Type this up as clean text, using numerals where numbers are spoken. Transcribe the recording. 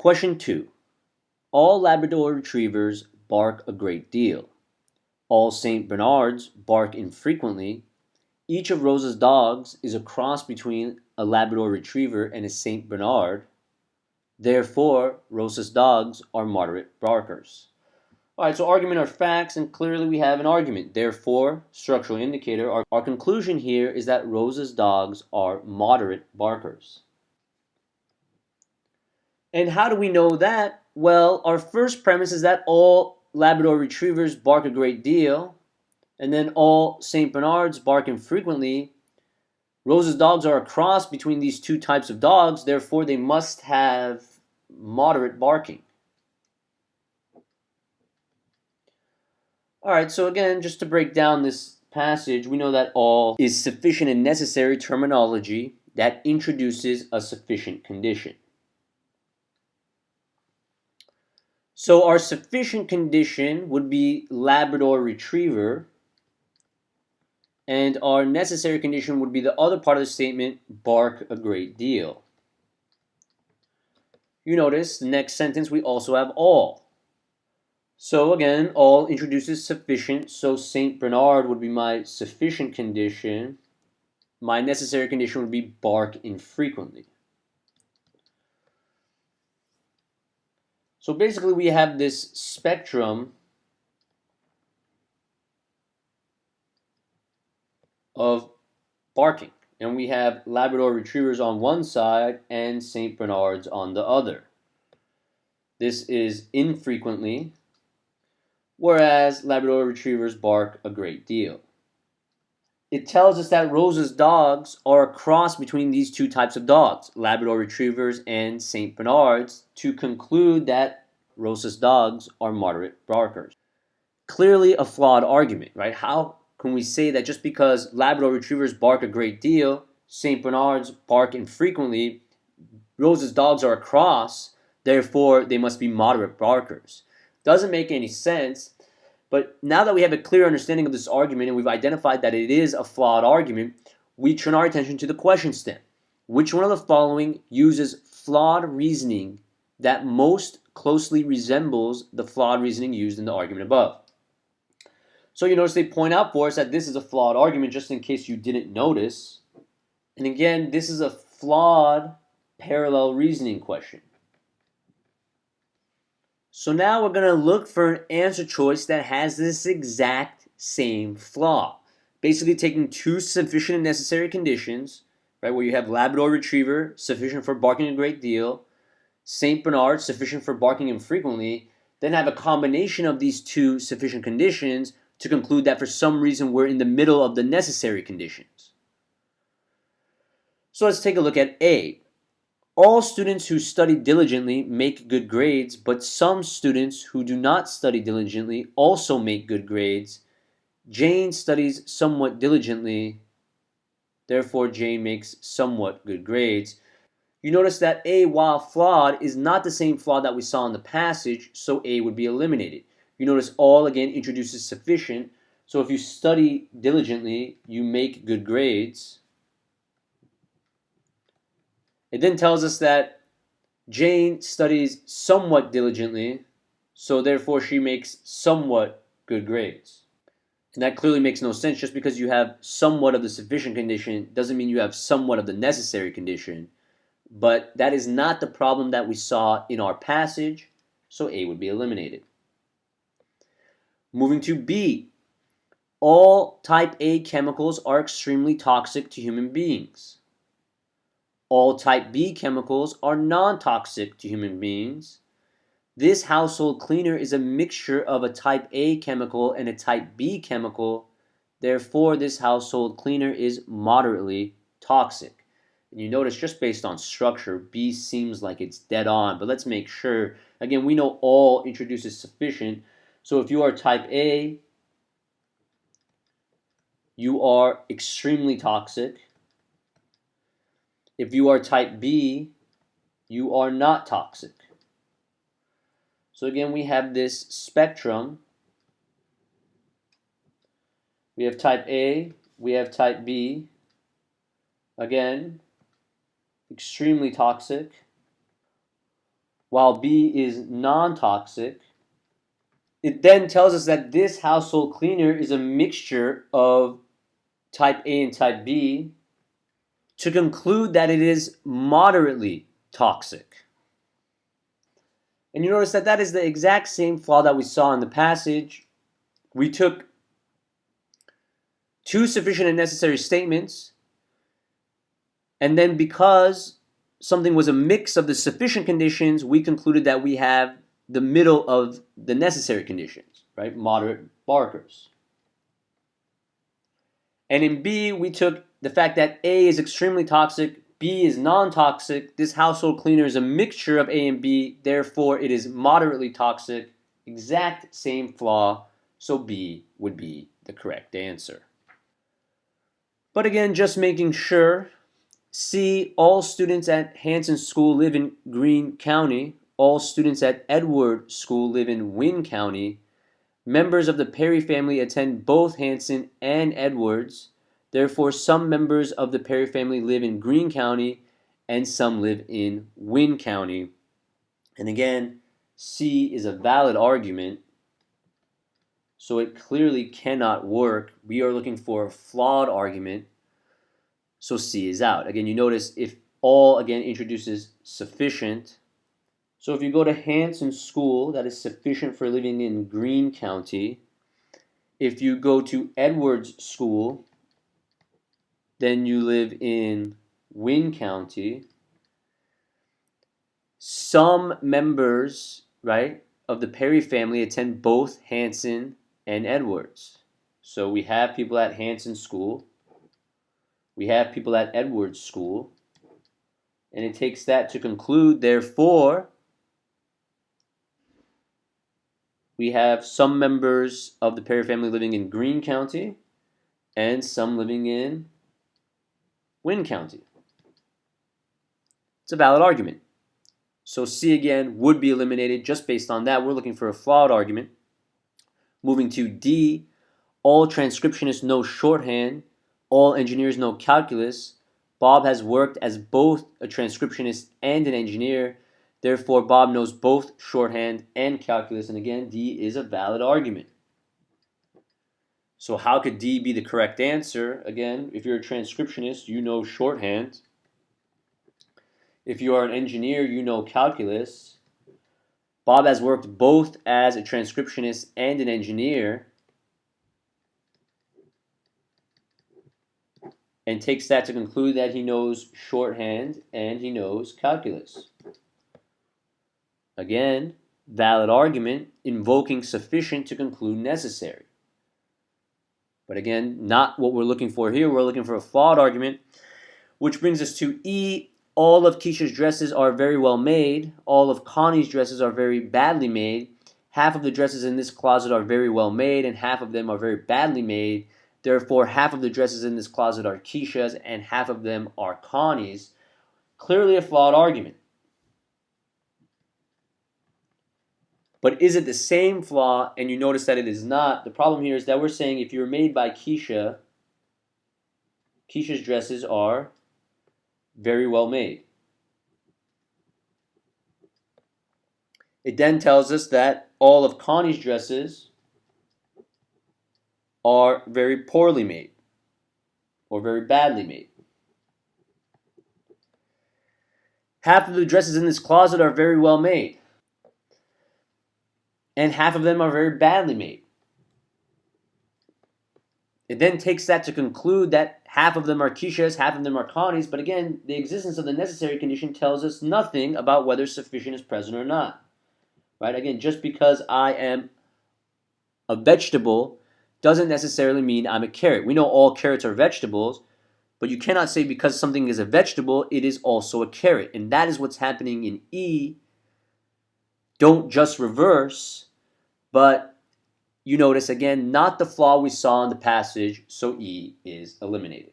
Question 2. All Labrador retrievers bark a great deal. All St. Bernards bark infrequently. Each of Rosa's dogs is a cross between a Labrador retriever and a St. Bernard. Therefore, Rosa's dogs are moderate barkers. Alright, so argument are facts, and clearly we have an argument. Therefore, structural indicator, our conclusion here is that Rosa's dogs are moderate barkers. And how do we know that? Well, our first premise is that all Labrador retrievers bark a great deal, and then all St. Bernards bark infrequently. Rosa's dogs are a cross between these two types of dogs, therefore they must have moderate barking. Alright, so again, just to break down this passage, we know that all is sufficient and necessary terminology that introduces a sufficient condition. So our sufficient condition would be Labrador retriever, and our necessary condition would be the other part of the statement, bark a great deal. You notice the next sentence we also have all. So again, all introduces sufficient, so St. Bernard would be my sufficient condition. My necessary condition would be bark infrequently. So basically we have this spectrum of barking, and we have Labrador retrievers on one side and St. Bernards on the other. This is infrequently, whereas Labrador retrievers bark a great deal. It tells us that Rosa's dogs are a cross between these two types of dogs, Labrador retrievers and St. Bernards, to conclude that Rosa's dogs are moderate barkers. Clearly a flawed argument, right? How can we say that just because Labrador retrievers bark a great deal, St. Bernards bark infrequently, Rosa's dogs are a cross, therefore they must be moderate barkers? Doesn't make any sense. But now that we have a clear understanding of this argument and we've identified that it is a flawed argument, we turn our attention to the question stem. Which one of the following uses flawed reasoning that most closely resembles the flawed reasoning used in the argument above? So you notice they point out for us that this is a flawed argument, just in case you didn't notice. And again, this is a flawed parallel reasoning question. So now we're going to look for an answer choice that has this exact same flaw. Basically taking two sufficient and necessary conditions, right, where you have Labrador retriever, sufficient for barking a great deal, St. Bernard, sufficient for barking infrequently, then have a combination of these two sufficient conditions to conclude that for some reason we're in the middle of the necessary conditions. So let's take a look at A. All students who study diligently make good grades, but some students who do not study diligently also make good grades. Jane studies somewhat diligently, therefore Jane makes somewhat good grades. You notice that A, while flawed, is not the same flaw that we saw in the passage, so A would be eliminated. You notice all again introduces sufficient, so if you study diligently, you make good grades. It then tells us that Jane studies somewhat diligently, so therefore she makes somewhat good grades. And that clearly makes no sense. Just because you have somewhat of the sufficient condition doesn't mean you have somewhat of the necessary condition. But that is not the problem that we saw in our passage, so A would be eliminated. Moving to B. All type A chemicals are extremely toxic to human beings. All type B chemicals are non-toxic to human beings. This household cleaner is a mixture of a type A chemical and a type B chemical. Therefore, this household cleaner is moderately toxic. And you notice just based on structure, B seems like it's dead on. But let's make sure. Again, we know all introduces sufficient. So if you are type A, you are extremely toxic. If you are type B, you are not toxic. So again, we have this spectrum. We have type A, we have type B. Again, extremely toxic. while B is non-toxic, it then tells us that this household cleaner is a mixture of type A and type B to conclude that it is moderately toxic. And you notice that that is the exact same flaw that we saw in the passage. We took two sufficient and necessary statements, and then because something was a mix of the sufficient conditions, we concluded that we have the middle of the necessary conditions, right? Moderate barkers. And in B, we took the fact that A is extremely toxic, B is non-toxic. This household cleaner is a mixture of A and B, therefore it is moderately toxic. Exact same flaw, so B would be the correct answer. But again, just making sure, C, all students at Hanson School live in Greene County. All students at Edward School live in Wynne County. Members of the Perry family attend both Hanson and Edwards. Therefore, some members of the Perry family live in Greene County and some live in Wynne County. And again, C is a valid argument, so it clearly cannot work. We are looking for a flawed argument, so C is out. Again, you notice if all, again, introduces sufficient. So if you go to Hanson School, that is sufficient for living in Greene County. If you go to Edwards School, then you live in Wynne County. Some members, right, of the Perry family attend both Hanson and Edwards. So we have people at Hanson School. We have people at Edwards School. And it takes that to conclude, therefore, we have some members of the Perry family living in Greene County and some living in Wynne County. It's a valid argument. So C again would be eliminated just based on that. We're looking for a flawed argument. Moving to D, all transcriptionists know shorthand. All engineers know calculus. Bob has worked as both a transcriptionist and an engineer. Therefore, Bob knows both shorthand and calculus. And again, D is a valid argument. So how could D be the correct answer? Again, if you're a transcriptionist, you know shorthand. If you are an engineer, you know calculus. Bob has worked both as a transcriptionist and an engineer, and takes that to conclude that he knows shorthand and he knows calculus. Again, valid argument, invoking sufficient to conclude necessary. But again, not what we're looking for here. We're looking for a flawed argument, which brings us to E. All of Keisha's dresses are very well made. All of Connie's dresses are very badly made. Half of the dresses in this closet are very well made, and half of them are very badly made. Therefore, half of the dresses in this closet are Keisha's, and half of them are Connie's. Clearly a flawed argument. But is it the same flaw? And you notice that it is not. The problem here is that we're saying if you're made by Keisha, Keisha's dresses are very well made. It then tells us that all of Connie's dresses are very poorly made or very badly made. Half of the dresses in this closet are very well made, and half of them are very badly made. It then takes that to conclude that half of them are Keisha's, half of them are Connie's, but again, the existence of the necessary condition tells us nothing about whether sufficient is present or not. Right? Again, just because I am a vegetable doesn't necessarily mean I'm a carrot. We know all carrots are vegetables, but you cannot say because something is a vegetable, it is also a carrot. And that is what's happening in E. Don't just reverse, but you notice again, not the flaw we saw in the passage, so E is eliminated.